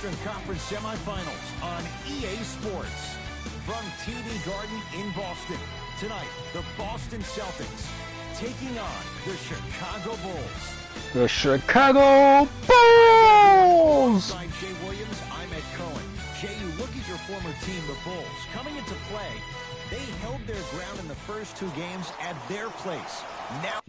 Eastern Conference semifinals on EA Sports. From TD Garden in Boston, tonight, the Boston Celtics taking on the Chicago Bulls. The Chicago Bulls! Alongside Jay Williams, I'm Ed Cohen. Jay, you look at your former team, the Bulls, coming into play. They held their ground in the first two games at their place. Now...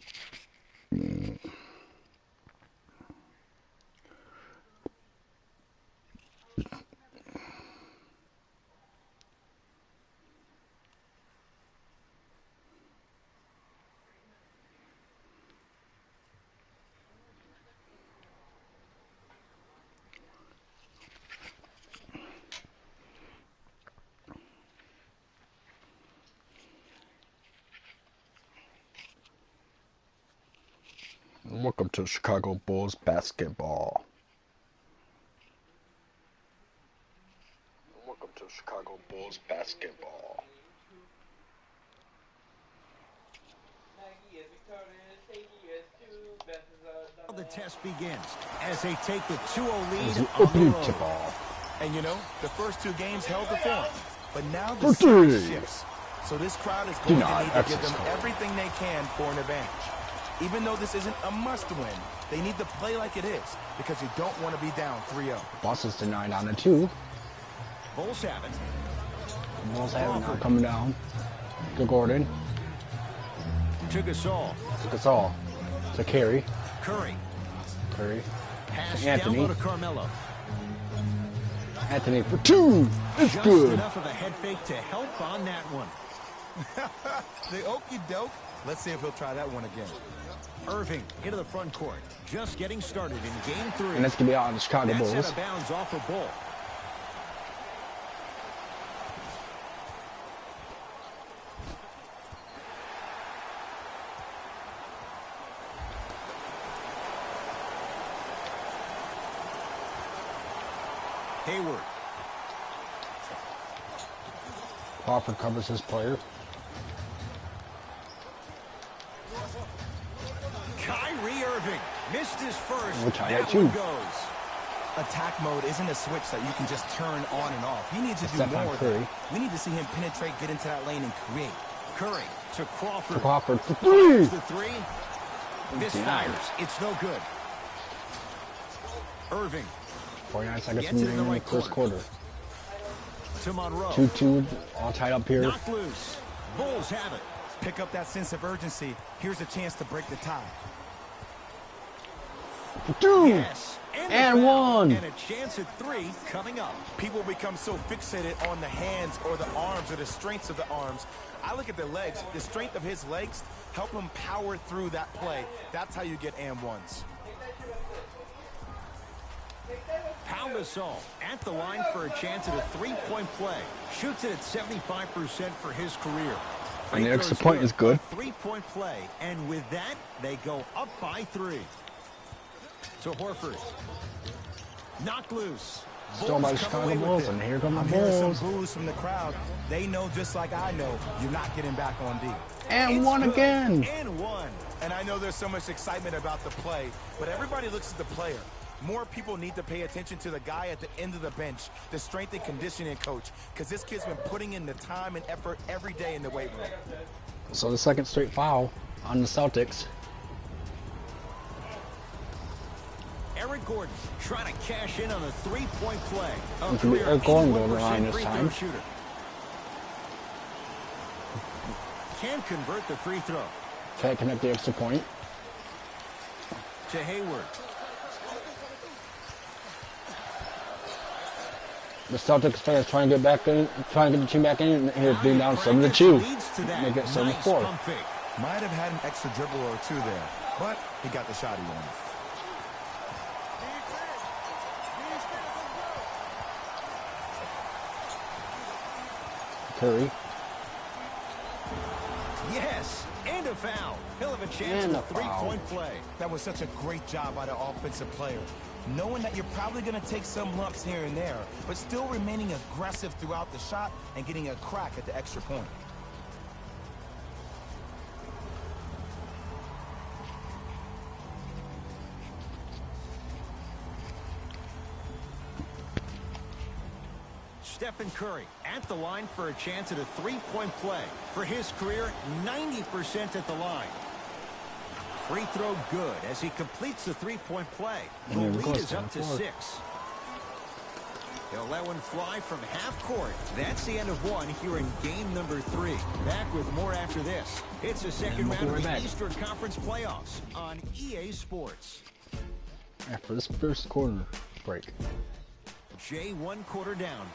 Welcome to Chicago Bulls basketball. Welcome to Chicago Bulls basketball. The test begins as they take the 2-0 lead An on opening the road. tip-off. And you know, the first two games held the form, but now the For series three. shifts. So this crowd is Do going not to need to give access them code. everything they can for an advantage. Even though this isn't a must-win, they need to play like it is because you don't want to be down 3-0. Boston's denied on a 2. Bulls have it. Bulls have it now coming down. To Gordon. To Gasol. To Gasol. To Carey. Curry. Curry. Pass To Anthony. down low to Carmelo. Anthony for 2. It's Just good. enough of a head fake to help on that one. The okey doke. Let's see if he'll try that one again. Irving into the front court. Just getting started in game 3. And that's going to be out on the Chicago That's out Bulls. of bounds off a Bull. Hayward. Crawford covers his player. Kyrie Irving missed his first. Which I That got you. one goes. Attack mode isn't a switch that you can just turn on and off. He needs to do Stephen more. Curry. We need to see him penetrate, get into that lane, and create. Curry to Crawford. To Crawford for Fires 3. the 3. Denied. Misfires. It's no good. Irving 49 seconds Gets it in the remaining in right the first quarter. to Monroe. 2-2, all tied up here. Knocked loose. Bulls have it. Pick up that sense of urgency. Here's a chance to break the tie. For 2. Yes. And the foul. 1. And a chance at 3 coming up. People become so fixated on the hands or the arms or the strengths of the arms. I look at the legs. The strength of his legs help him power through that play. That's how you get and ones. Pau Gasol at the line for a chance at a three-point play. Shoots it at 75% for his career. And the Free extra throws point good. is good. Three-point play. And with that, they go up by 3. To Horford. Knocked loose. Still by the Bulls come Chicago away with Bulls, it. and here come the I'm hearing Bulls. some boos from the crowd. They know just like I know you're not getting back on D. And It's 1 good. again. And 1. And I know there's so much excitement about the play, but everybody looks at the player. More people need to pay attention to the guy at the end of the bench, the strength and conditioning coach, because this kid's been putting in the time and effort every day in the weight room. So the second straight foul on the Celtics. Eric Gordon trying to cash in on a three-point play. A It could be career Eric Gordon 81% going to the line this free throw time. shooter. Can't convert the free throw. Can't connect the extra point. To Hayward. The Celtics fans trying to get back in, trying to get the team back in, and here's being down 7-2. Leads to that. Make it Nice 7-4. pump fake. Might have had an extra dribble or two there, but he got the shot he wanted. Curry. Yes, and a foul. He'll have a chance And at a a three-point play. That was such a great job by the offensive player. Knowing that you're probably going to take some lumps here and there, but still remaining aggressive throughout the shot and getting a crack at the extra point. Stephen Curry at the line for a chance at a three-point play. For his career, 90% at the line. Free throw good as he completes the three-point play. The lead is up to 6. He'll let one fly from half court. That's the end of one here in game number 3. Back with more after this. It's the second round of the Eastern Conference playoffs on EA Sports. After this first quarter break. Jay 1 quarter down.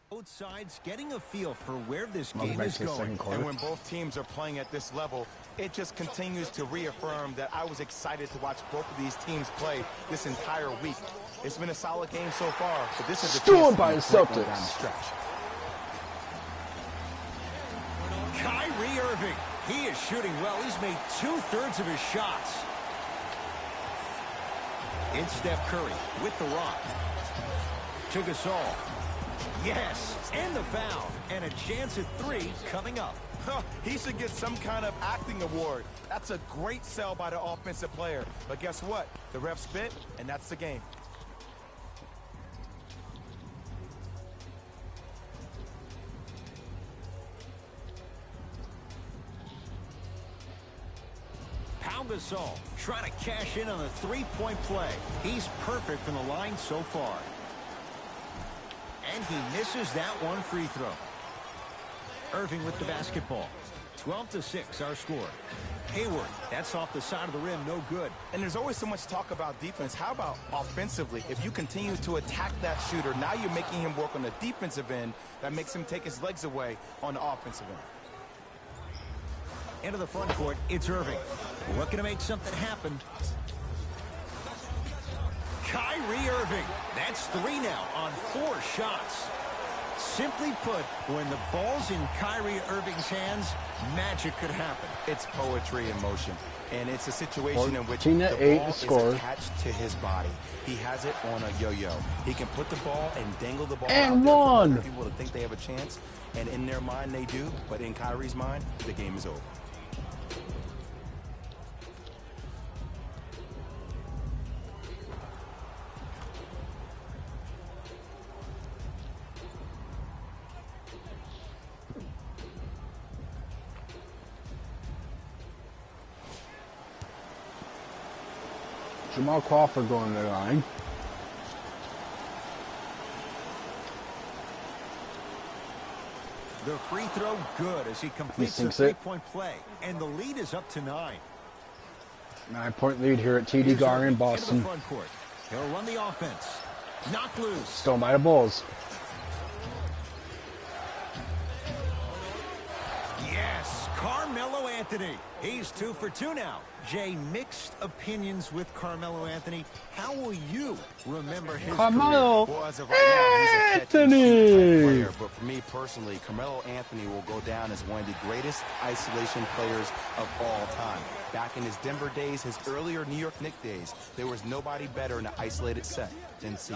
Both sides getting a feel for where this game is going. And when both teams are playing at this level, it just continues to reaffirm that I was excited to watch both of these teams play this entire week. It's been a solid game so far, but this is a stolen by the Celtics down the stretch. Kyrie Irving, he is shooting well. He's made 2/3 of his shots. It's Steph Curry with the rock. To Gasol. Yes, and the foul, and a chance at 3 coming up. He should get some kind of acting award. That's a great sell by the offensive player. But guess what? The ref spit, and that's the game. Gasol trying to cash in on a three-point play. He's perfect from the line so far. And he misses that one free throw. Irving with the basketball. 12-6 our score. Hayward, that's off the side of the rim, no good. And there's always so much talk about defense. How about offensively? If you continue to attack that shooter, now you're making him work on the defensive end. That makes him take his legs away on the offensive end. Into the front court, it's Irving. Looking to make something happen. Kyrie Irving. That's 3 now on 4 shots. Simply put, when the ball's in Kyrie Irving's hands, magic could happen. It's poetry in motion. And it's a situation in which the 14-8 ball score. is attached to his body. He has it on a yo-yo. He can put the ball and dangle the ball And out there for one. other people to think they have a chance. And in their mind, they do. But in Kyrie's mind, the game is over. Jamal Crawford going to the line. The free throw good as he completes the sinks it. 3-point play. And the lead is up to 9. 9-point lead here at TD Here's Garden in Irving into the Boston. front court. He'll run the offense. Knocked loose. Still by the Bulls. Yes, Carmelo Anthony. He's 2 for 2 now. Jay, mixed opinions with Carmelo Anthony. How will you remember his Carmelo Well, as of right now, he's a Anthony. catch-and-shoot type player. But for me personally, Carmelo Anthony will go down as one of the greatest isolation players of all time. Back in his Denver days, his earlier New York Knicks days, there was nobody better in an isolated set than CA.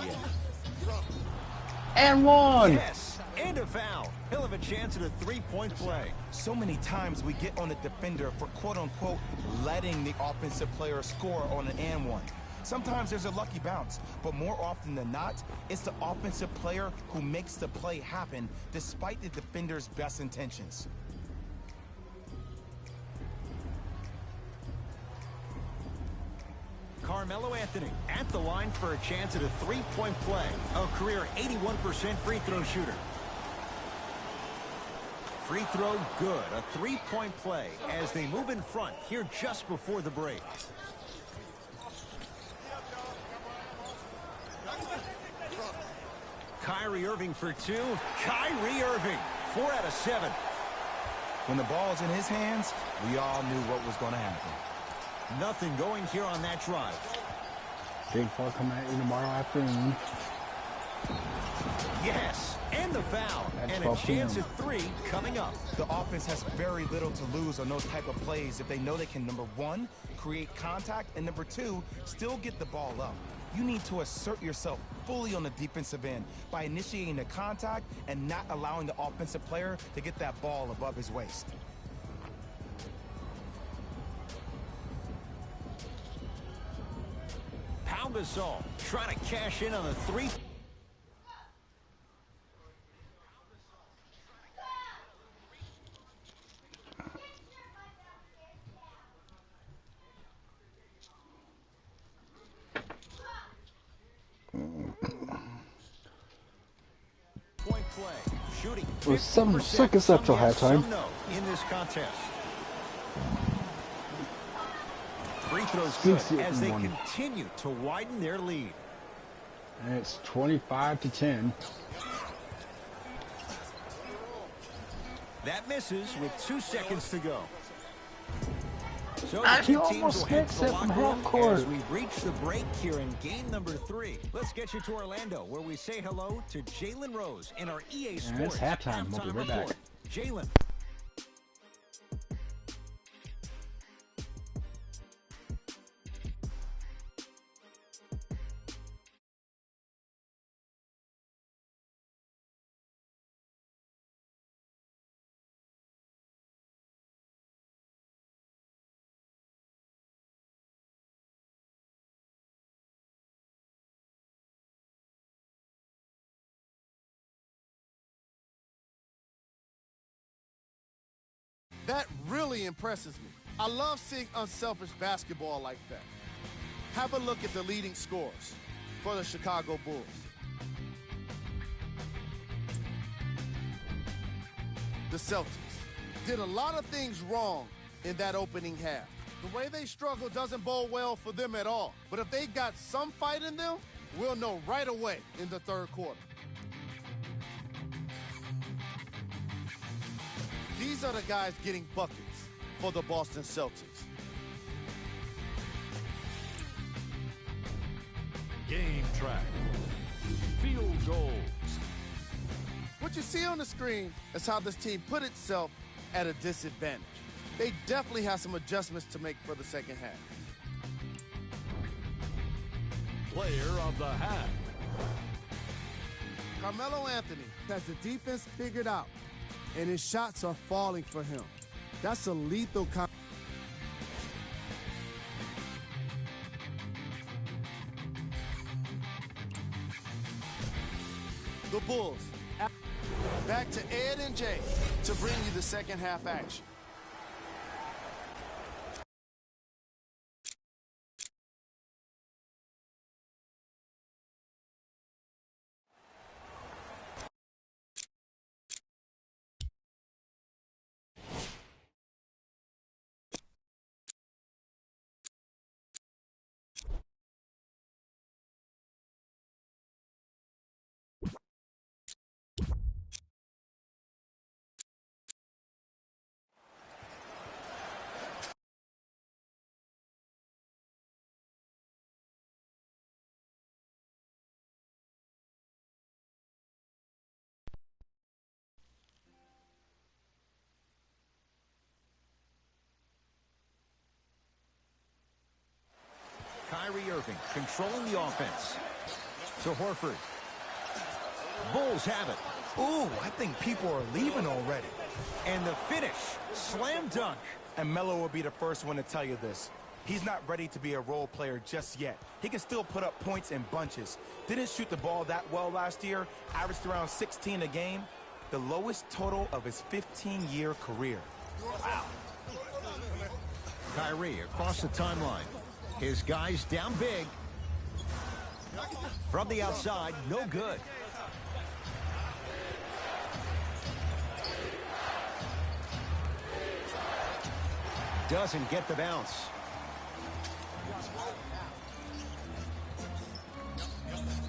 And one. Yes, and a foul. He'll have a chance at a 3-point play. So many times we get on the defender for quote-unquote letting the offensive player score on an and one. Sometimes there's a lucky bounce, but more often than not, it's the offensive player who makes the play happen despite the defender's best intentions. Carmelo Anthony at the line for a chance at a 3-point play. A career 81% free throw shooter. Free throw good. A 3-point play as they move in front here just before the break. Kyrie Irving for 2. Kyrie Irving, 4 out of 7. When the ball's in his hands, we all knew what was going to happen. Nothing going here on that drive. Big ball coming at you tomorrow afternoon. Yes, and the foul. At And a 12 p.m. chance at 3 coming up. The offense has very little to lose on those type of plays if they know they can, number 1, create contact, and number 2, still get the ball up. You need to assert yourself fully on the defensive end by initiating the contact and not allowing the offensive player to get that ball above his waist. Pau Gasol trying to cash in on the 3. Point play, shooting. With 7 50%, seconds left till some yes, halftime. some no in this contest. Free throws good Six, as they one. continue to widen their lead. And it's 25-10. That misses with 2 seconds to go. So Ah, the he two teams almost will head hits to the it from locker room half court. as we reach the break here in game number 3. Let's get you to Orlando, where we say hello to Jalen Rose in our EA And it's Sports halftime. We'll be right back. report. Jalen. That really impresses me. I love seeing unselfish basketball like that. Have a look at the leading scorers for the Chicago Bulls. The Celtics did a lot of things wrong in that opening half. The way they struggle doesn't bode well for them at all. But if they got some fight in them, we'll know right away in the third quarter. These are the guys getting buckets for the Boston Celtics. Game track. Field goals. What you see on the screen is how this team put itself at a disadvantage. They definitely have some adjustments to make for the second half. Player of the half. Carmelo Anthony has the defense figured out, and his shots are falling for him. That's a lethal The Bulls. Back to Ed and Jay to bring you the second half action. Kyrie Irving controlling the offense. To Horford. Bulls have it. Ooh, I think people are leaving already. And the finish. Slam dunk. And Melo will be the first one to tell you this. He's not ready to be a role player just yet. He can still put up points in bunches. Didn't shoot the ball that well last year. Averaged around 16 a game. The lowest total of his 15-year career. Wow. Kyrie across the timeline. His guys down big. From the outside, no good. Doesn't get the bounce.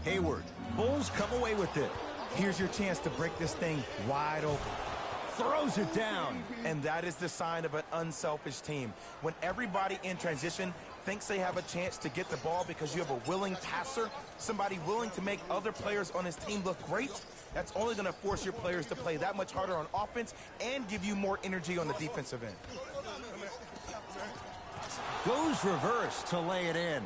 Hayward. Bulls come away with it. Here's your chance to break this thing wide open. Throws it down. And that is the sign of an unselfish team. When everybody in transition thinks they have a chance to get the ball because you have a willing passer, somebody willing to make other players on his team look great, that's only going to force your players to play that much harder on offense and give you more energy on the defensive end. Goes reverse to lay it in.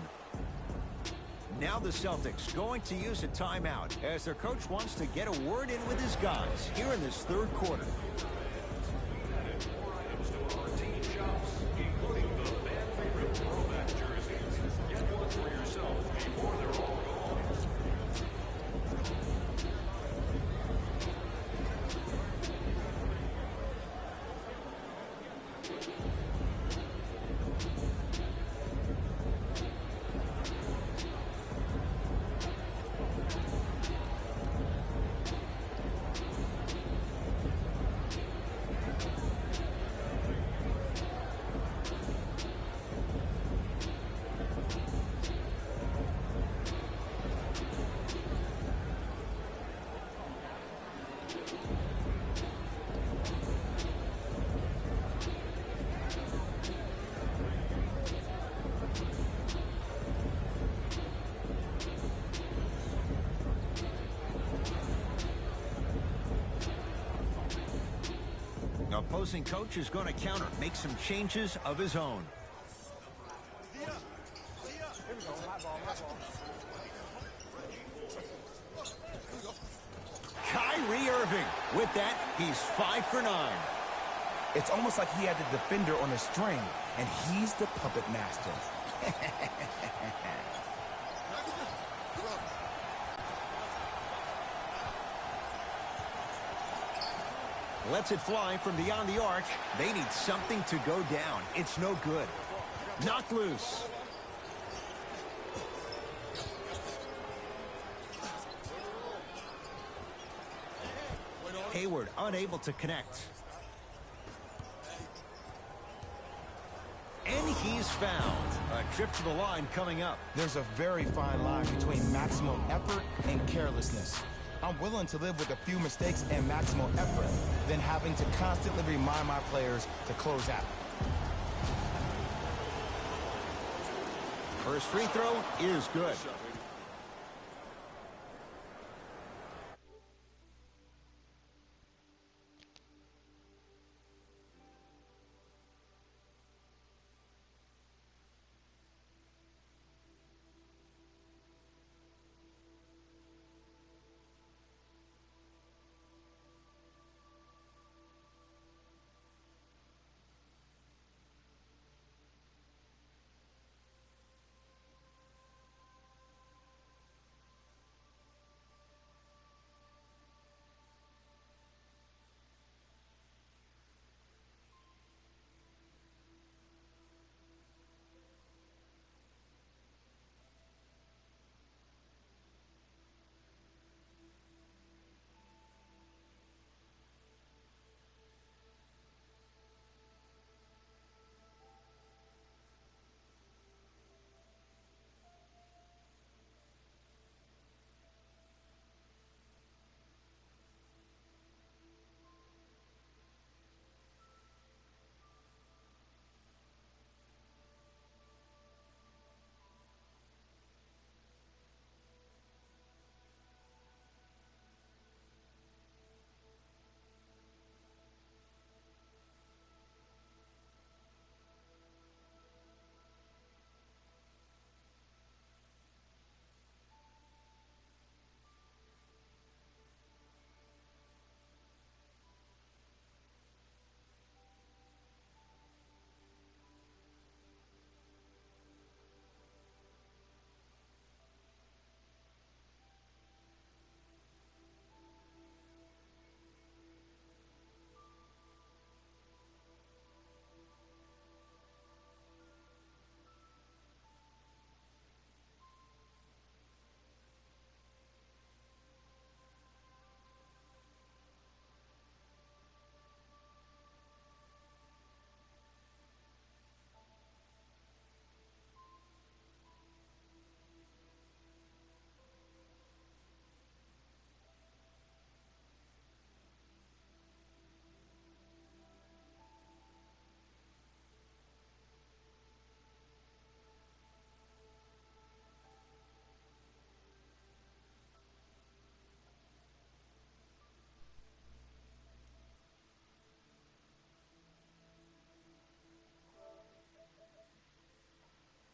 Now the Celtics going to use a timeout as their coach wants to get a word in with his guys here in this third quarter. Opposing coach is going to counter, make some changes of his own. Kyrie Irving. With that, he's 5 for 9. It's almost like he had the defender on a string, and he's the puppet master. Lets it fly from beyond the arc. They need something to go down. It's no good. Knocked loose. Hayward unable to connect. And he's fouled. A trip to the line coming up. There's a very fine line between maximum effort and carelessness. I'm willing to live with a few mistakes and maximal effort than having to constantly remind my players to close out. First free throw is good.